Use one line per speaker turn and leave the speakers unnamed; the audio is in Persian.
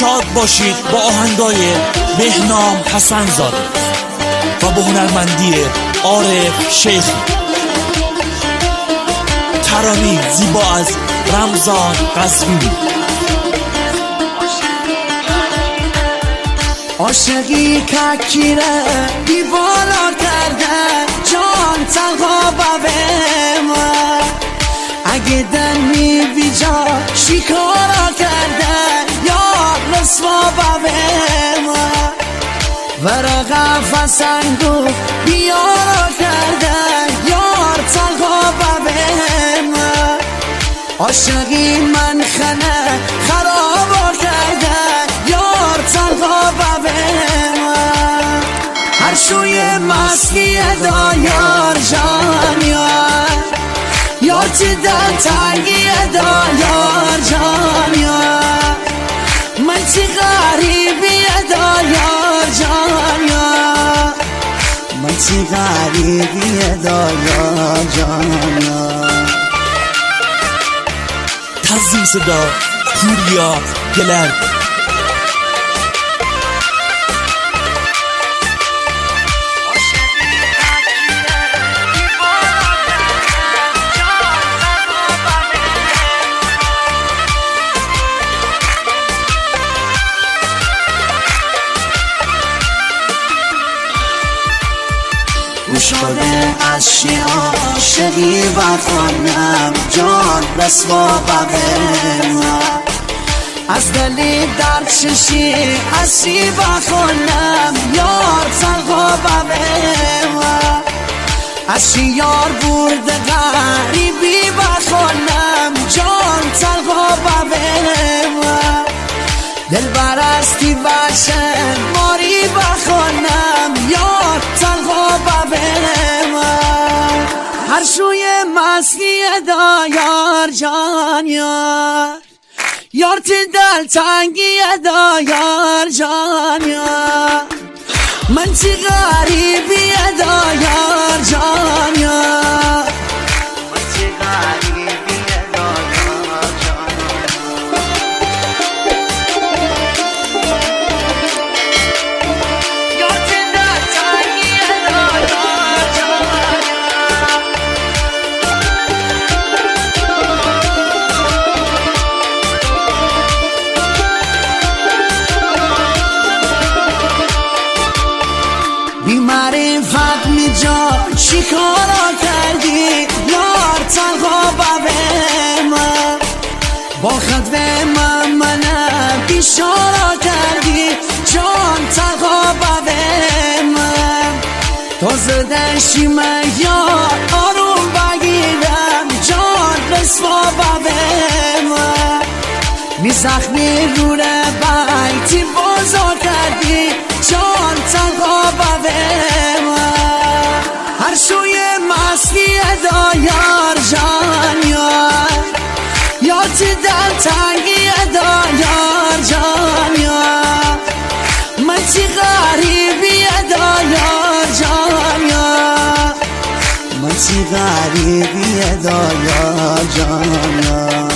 شاد باشید با آهنگای بهنام حسن زاده و با هنرمندی عارف شیخی. ترانه زیبا از رمضان قزوینی.
عاشقی ککیره بیبالا کرده جان تنها بابه اگه دنی بیجا شکارا کرده یار رسوا بابه ورقه فسنگو بیارا کرده یار تنها بابه عاشقی من خنه خرابا کرده یار تنها بابه هر شوی مسکی دا یار جان یار چی در تنگی دا یار جان من چی غریبی دا یار جان من چی غریبی دا یار جان.
تنظیم صدا پوریا گلرد.
شده از عاشقی بخونم جان رسوا ببرم از دلی در چشی اسی بخونم یار تنها ببرم از یار برده غریبی بخونم جان تنها ببرم دل برستی بچه ماری بخونم یار تنها ببرم هر شوی مسکی دا یار جان یار تی دل تنگی دا یار جان من چی غریبی دا یار جان من چی غریبی دا یار جان بی‌معرفت میجا شکارا کردی یار تنها ببرم با خدوه من بیشارا کردی جان تنها ببرم تو زدشی من یار آروم بگیرم جان رسوا ببرم می زخمی روره بیتی بازا کردی جان تنها ببرم هر شوی مسکی دا یار جان یار چی دل تنگی دا یار جان من چی غریبی دا یار جان من چی غریبی دا یار جان